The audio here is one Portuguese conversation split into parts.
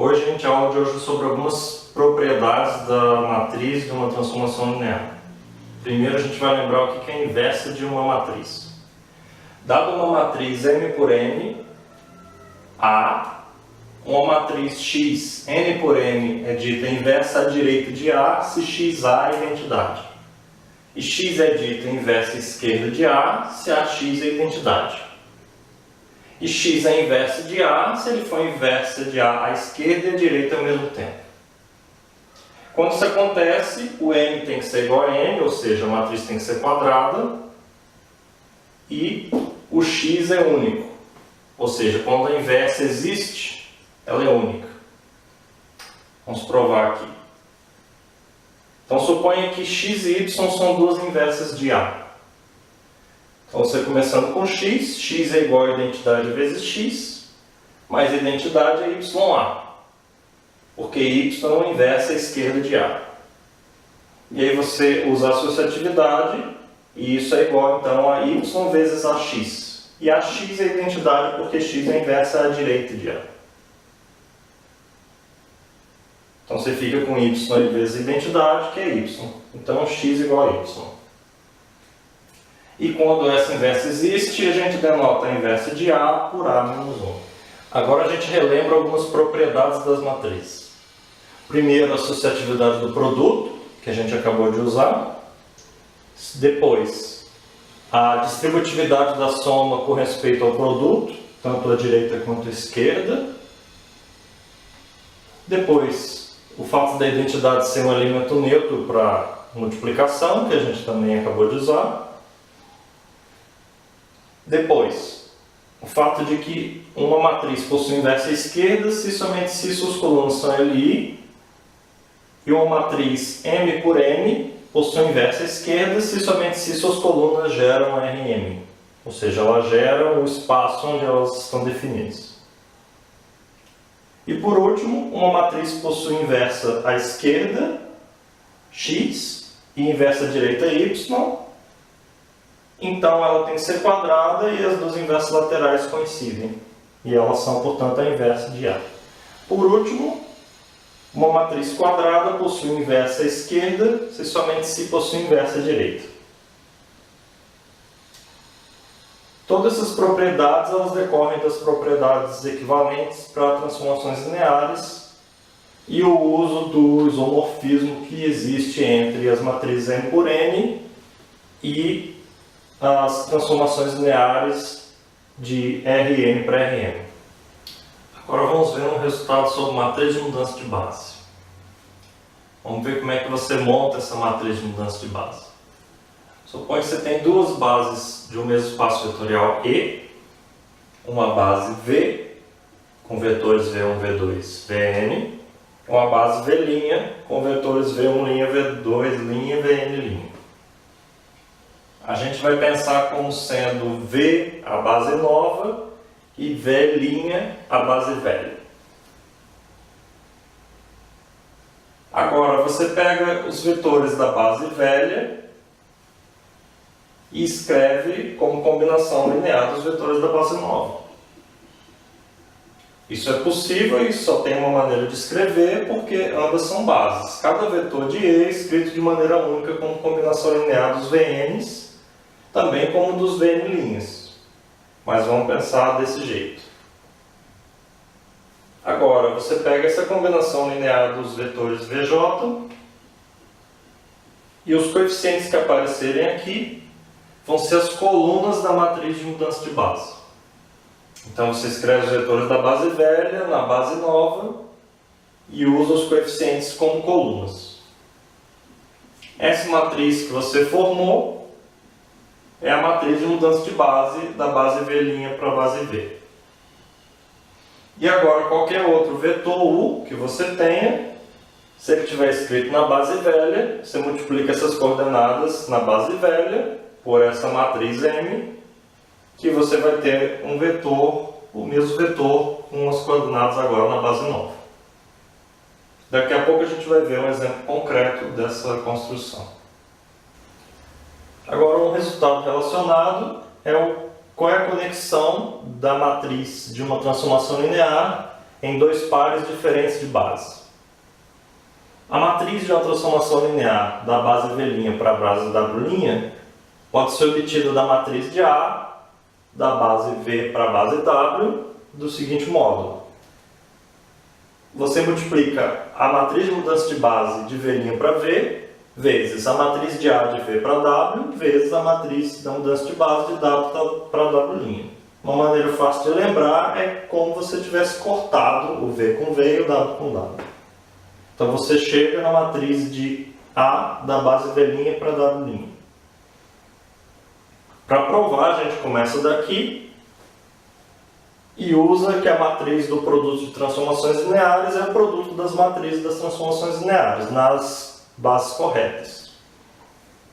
Hoje a aula de hoje é sobre algumas propriedades da matriz de uma transformação linear. Primeiro a gente vai lembrar o que é a inversa de uma matriz. Dada uma matriz M por N, A, uma matriz X, N por N é dita inversa à direita de A se XA é identidade. E X é dita inversa à esquerda de A se AX é identidade. E x é inversa de A se ele for inversa de A à esquerda e à direita ao mesmo tempo. Quando isso acontece, o M tem que ser igual a N, ou seja, a matriz tem que ser quadrada, e o x é único. Ou seja, quando a inversa existe, ela é única. Vamos provar aqui. Então suponha que x e y são duas inversas de A. Então você começando com x é igual a identidade vezes x, mais a identidade é YA, porque y é uma inversa à esquerda de A. E aí você usa a associatividade, e isso é igual então a y vezes AX. E AX é a identidade porque x é inversa à direita de A. Então você fica com y vezes a identidade, que é y. Então x igual a y. E quando essa inversa existe, a gente denota a inversa de A por A menos 1. Agora a gente relembra algumas propriedades das matrizes. Primeiro, a associatividade do produto, que a gente acabou de usar. Depois, a distributividade da soma com respeito ao produto, tanto à direita quanto à esquerda. Depois, o fato da identidade ser um elemento neutro para multiplicação, que a gente também acabou de usar. Depois, o fato de que uma matriz possui inversa à esquerda se somente se suas colunas são LI, e uma matriz M por N possui inversa à esquerda se somente se suas colunas geram Rm, ou seja, elas geram o espaço onde elas estão definidas. E por último, uma matriz possui inversa à esquerda, x, e inversa à direita, y. Então ela tem que ser quadrada e as duas inversas laterais coincidem. E elas são, portanto, a inversa de A. Por último, uma matriz quadrada possui inversa à esquerda se somente se possui inversa à direita. Todas essas propriedades elas decorrem das propriedades equivalentes para transformações lineares e o uso do isomorfismo que existe entre as matrizes M por N e as transformações lineares de Rm para Rm. Agora vamos ver um resultado sobre matriz de mudança de base. Vamos ver como é que você monta essa matriz de mudança de base. Suponha que você tem duas bases de um mesmo espaço vetorial E, uma base V, com vetores V1, V2, Vn, uma base V' com vetores V1', V2', Vn'. A gente vai pensar como sendo V a base nova e V' a base velha. Agora você pega os vetores da base velha e escreve como combinação linear dos vetores da base nova. Isso é possível e só tem uma maneira de escrever porque ambas são bases. Cada vetor de E é escrito de maneira única como combinação linear dos Vn's, também como dos Vn', mas vamos pensar desse jeito. Agora, você pega essa combinação linear dos vetores Vj e os coeficientes que aparecerem aqui vão ser as colunas da matriz de mudança de base. Então você escreve os vetores da base velha na base nova e usa os coeficientes como colunas. Essa matriz que você formou é a matriz de mudança de base da base V' para a base V. E agora qualquer outro vetor U que você tenha, se ele estiver escrito na base velha, você multiplica essas coordenadas na base velha por essa matriz M, que você vai ter um vetor, o mesmo vetor com as coordenadas agora na base nova. Daqui a pouco a gente vai ver um exemplo concreto dessa construção. Agora, um resultado relacionado é qual é a conexão da matriz de uma transformação linear em dois pares diferentes de base. A matriz de uma transformação linear da base V' para a base W' pode ser obtida da matriz de A, da base V para a base W, do seguinte modo. Você multiplica a matriz de mudança de base de V' para V, vezes a matriz de A de V para W, vezes a matriz da mudança de base de W para W'. Uma maneira fácil de lembrar é como você tivesse cortado o V com V e o W com W. Então você chega na matriz de A da base V' para W'. Para provar, a gente começa daqui e usa que a matriz do produto de transformações lineares é o produto das matrizes das transformações lineares, nas bases corretas.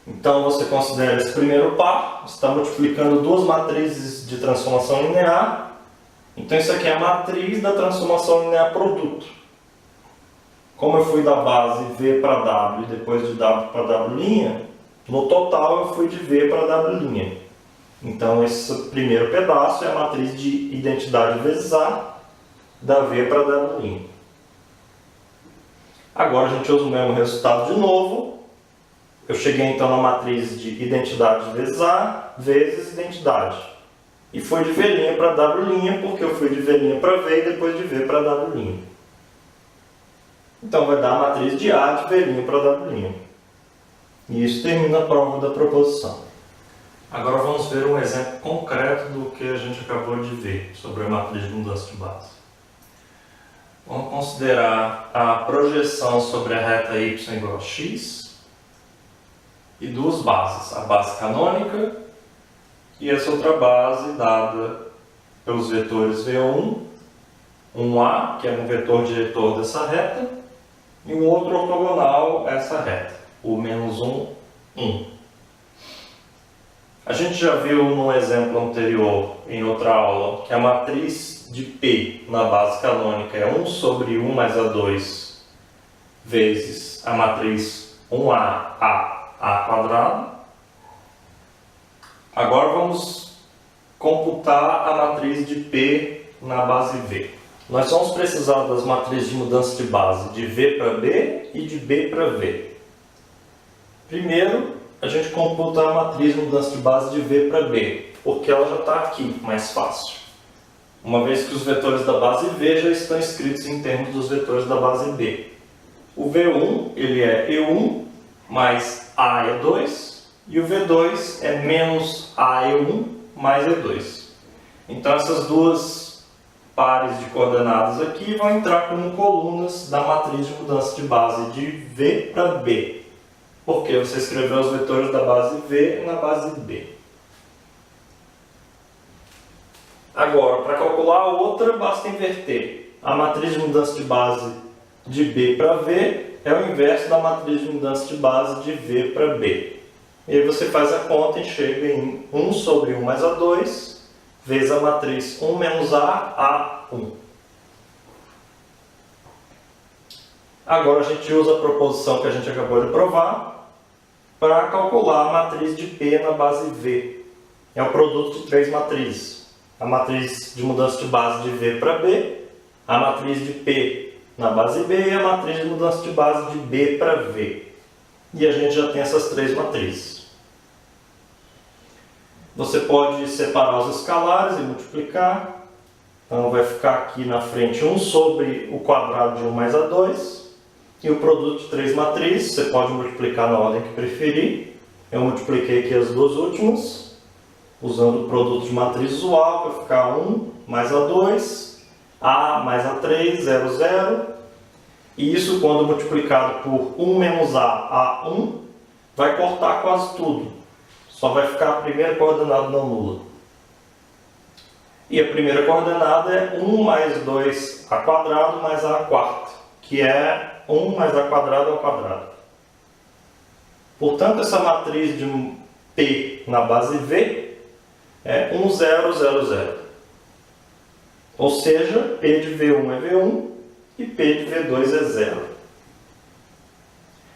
Então você considera esse primeiro par, você está multiplicando duas matrizes de transformação linear. Então isso aqui é a matriz da transformação linear produto. Como eu fui da base V para W e depois de W para W', no total eu fui de V para W'. Então esse primeiro pedaço é a matriz de identidade vezes A da V para W'. Agora a gente usa o mesmo resultado de novo. Eu cheguei então na matriz de identidade vezes A vezes identidade. E foi de V' para W' porque eu fui de V' para V e depois de V para W'. Então vai dar a matriz de A de V' para W'. E isso termina a prova da proposição. Agora vamos ver um exemplo concreto do que a gente acabou de ver sobre a matriz de mudança de base. Vamos considerar a projeção sobre a reta y igual a x e duas bases, a base canônica e essa outra base dada pelos vetores V1, um A, que é um vetor diretor dessa reta, e um outro ortogonal a essa reta, o -1, 1. A gente já viu no exemplo anterior, em outra aula, que a matriz de P na base canônica é 1 sobre 1 mais A2 vezes a matriz 1A, A quadrado. Agora vamos computar a matriz de P na base V. Nós vamos precisar das matrizes de mudança de base de V para B e de B para V. Primeiro, a gente computa a matriz de mudança de base de V para B, porque ela já está aqui, mais fácil. Uma vez que os vetores da base V já estão escritos em termos dos vetores da base B. O V1 ele é E1 mais AE2 e o V2 é menos AE1 mais E2. Então essas duas pares de coordenadas aqui vão entrar como colunas da matriz de mudança de base de V para B. Porque você escreveu os vetores da base V na base B. Agora, para calcular a outra, basta inverter. A matriz de mudança de base de B para V é o inverso da matriz de mudança de base de V para B. E aí você faz a conta e chega em 1 sobre 1 mais A2, vezes a matriz 1 menos A, A1. Agora a gente usa a proposição que a gente acabou de provar para calcular a matriz de P na base V. É o produto de três matrizes. A matriz de mudança de base de V para B, a matriz de P na base B e a matriz de mudança de base de B para V. E a gente já tem essas três matrizes. Você pode separar os escalares e multiplicar. Então vai ficar aqui na frente 1 sobre o quadrado de 1 mais A2. E o produto de três matrizes, você pode multiplicar na ordem que preferir. Eu multipliquei aqui as duas últimas, usando o produto de matriz usual, vai ficar 1 mais A2, A mais A3, 0, 0. E isso, quando multiplicado por 1 menos A, A1, vai cortar quase tudo. Só vai ficar a primeira coordenada não nula. E a primeira coordenada é 1 mais 2A quadrado mais A quarto, que é 1 mais A quadrado ao quadrado. Portanto, essa matriz de P na base V é 1, 0, 0, 0. Ou seja, P de V1 é V1 e P de V2 é 0.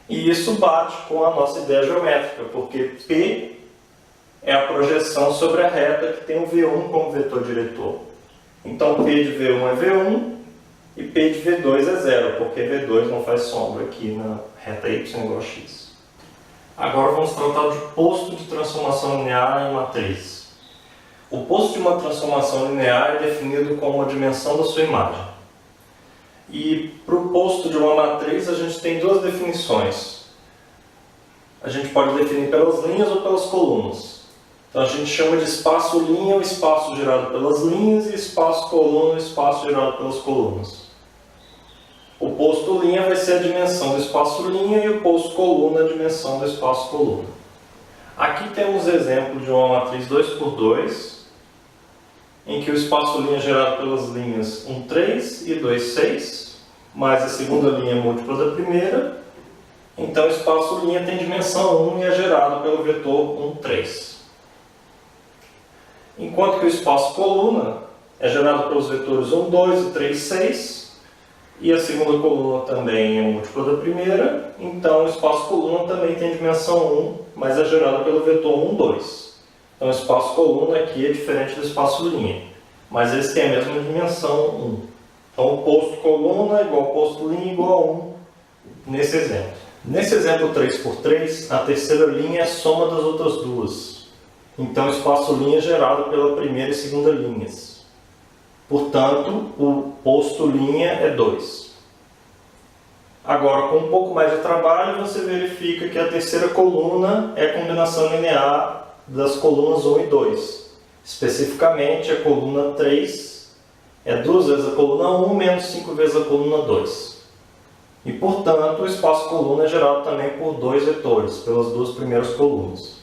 E isso bate com a nossa ideia geométrica, porque P é a projeção sobre a reta que tem o V1 como vetor diretor. Então, P de V1 é V1 E P de V2 é zero, porque V2 não faz sombra aqui na reta y igual a x. Agora vamos tratar de posto de transformação linear em matriz. O posto de uma transformação linear é definido como a dimensão da sua imagem. E para o posto de uma matriz a gente tem duas definições. A gente pode definir pelas linhas ou pelas colunas. Então a gente chama de espaço linha o espaço gerado pelas linhas e espaço coluna o espaço gerado pelas colunas. O posto linha vai ser a dimensão do espaço linha e o posto coluna a dimensão do espaço coluna. Aqui temos exemplo de uma matriz 2×2, em que o espaço linha gerado pelas linhas 1, 3 e 2, 6, mais a segunda linha múltipla da primeira. Então o espaço linha tem dimensão 1 e é gerado pelo vetor 1, 3. Enquanto que o espaço coluna é gerado pelos vetores 1, 2 e 3, 6, e a segunda coluna também é múltipla da primeira, então o espaço coluna também tem dimensão 1, mas é gerado pelo vetor 1, 2. Então o espaço coluna aqui é diferente do espaço linha, mas eles têm a mesma dimensão 1. Então o posto coluna é igual ao posto linha igual a 1 nesse exemplo. Nesse exemplo 3×3, a terceira linha é a soma das outras duas. Então o espaço linha é gerado pela primeira e segunda linhas. Portanto, o posto linha é 2. Agora, com um pouco mais de trabalho, você verifica que a terceira coluna é a combinação linear das colunas 1 e 2. Especificamente, a coluna 3 é 2 vezes a coluna 1 menos 5 vezes a coluna 2. E, portanto, o espaço coluna é gerado também por dois vetores, pelas duas primeiras colunas.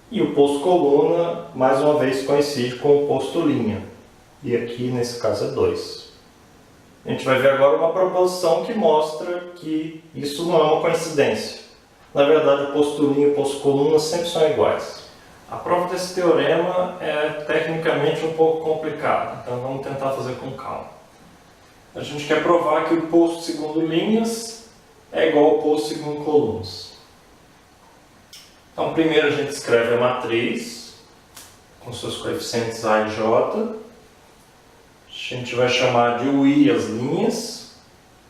E o posto coluna, mais uma vez, coincide com o posto linha. E aqui, nesse caso, é 2. A gente vai ver agora uma proposição que mostra que isso não é uma coincidência. Na verdade, o posto linha e o posto coluna sempre são iguais. A prova desse teorema é tecnicamente um pouco complicada, então vamos tentar fazer com calma. A gente quer provar que o posto segundo linhas é igual ao posto segundo colunas. Então, primeiro a gente escreve a matriz com seus coeficientes A e J. A gente vai chamar de UI as linhas.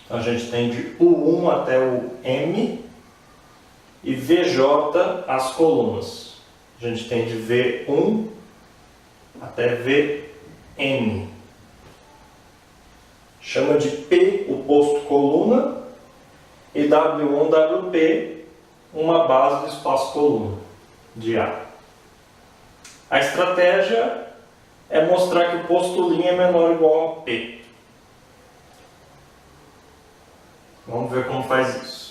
Então, a gente tem de U1 até o M e VJ as colunas. A gente tem de V1 até Vn. Chama de P o posto coluna e W1, WP uma base do espaço coluna de A. A estratégia é mostrar que o posto linha é menor ou igual a P. Vamos ver como faz isso.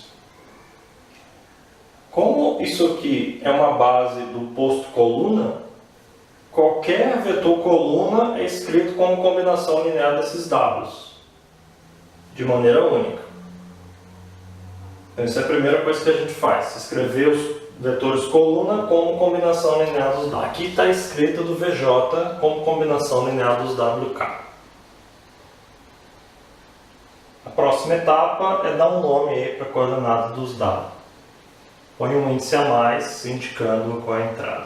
Como isso aqui é uma base do posto coluna, qualquer vetor coluna é escrito como combinação linear desses Ws, de maneira única. Então, essa é a primeira coisa que a gente faz, escrever os vetores coluna como combinação linear dos W. Aqui está escrito do VJ como combinação linear dos WK. A próxima etapa é dar um nome para a coordenada dos W. Põe um índice a mais indicando qual é a entrada.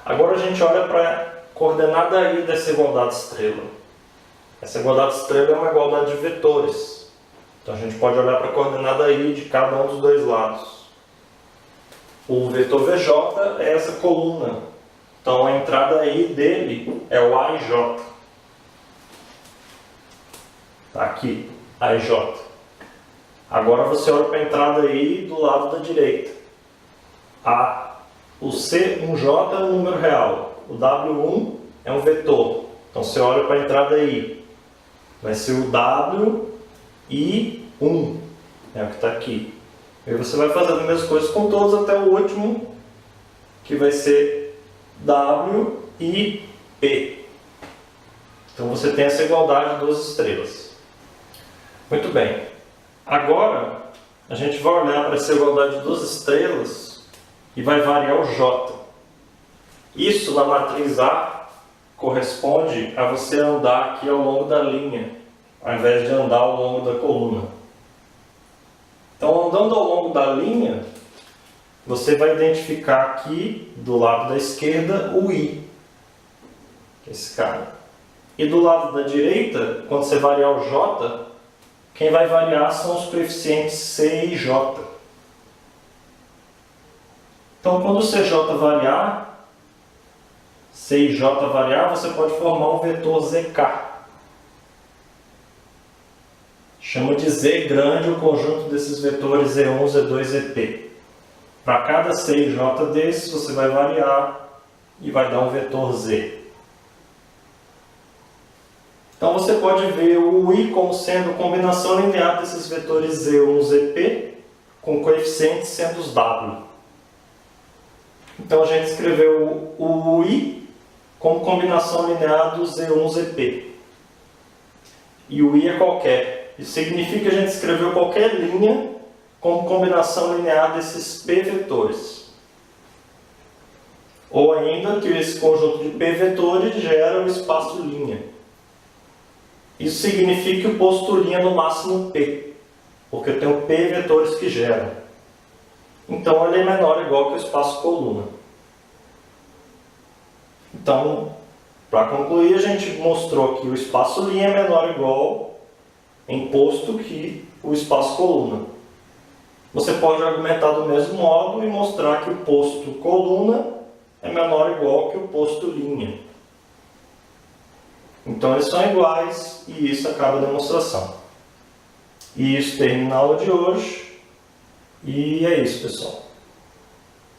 Agora a gente olha para a coordenada I dessa igualdade estrela. Essa igualdade estrela é uma igualdade de vetores. Então a gente pode olhar para a coordenada I de cada um dos dois lados. O vetor VJ é essa coluna. Então a entrada I dele é o AJ. Está aqui, AJ. Agora você olha para a entrada I do lado da direita. O C1J é um número real. O W1 é um vetor. Então você olha para a entrada I. Vai ser o WI1. É o que está aqui. E você vai fazendo as mesmas coisas com todos até o último, que vai ser WIP. Então você tem essa igualdade de duas estrelas. Muito bem. Agora a gente vai olhar para essa igualdade de duas estrelas e vai variar o J. Isso na matriz A corresponde a você andar aqui ao longo da linha, ao invés de andar ao longo da coluna. Então, andando ao longo da linha, você vai identificar aqui, do lado da esquerda, o I. Esse cara. E do lado da direita, quando você variar o j, quem vai variar são os coeficientes c e j. Então, quando o cj variar, c e j variar, você pode formar um vetor zk. Chama de Z grande o conjunto desses vetores Z1, Z2, Zp. Para cada C e J desses, você vai variar e vai dar um vetor Z. Então você pode ver o I como sendo combinação linear desses vetores Z1, Zp, com coeficientes sendo os W. Então a gente escreveu o I como combinação linear do Z1, Zp. E o I é qualquer. Isso significa que a gente escreveu qualquer linha como combinação linear desses P vetores. Ou ainda que esse conjunto de P vetores gera o espaço linha. Isso significa que o posto linha no máximo P, porque eu tenho P vetores que geram. Então ele é menor ou igual que o espaço coluna. Então, para concluir, a gente mostrou que o espaço linha é menor ou igual em posto que o espaço coluna. Você pode argumentar do mesmo modo e mostrar que o posto coluna é menor ou igual que o posto linha. Então eles são iguais e isso acaba a demonstração. E isso termina a aula de hoje. E é isso, pessoal.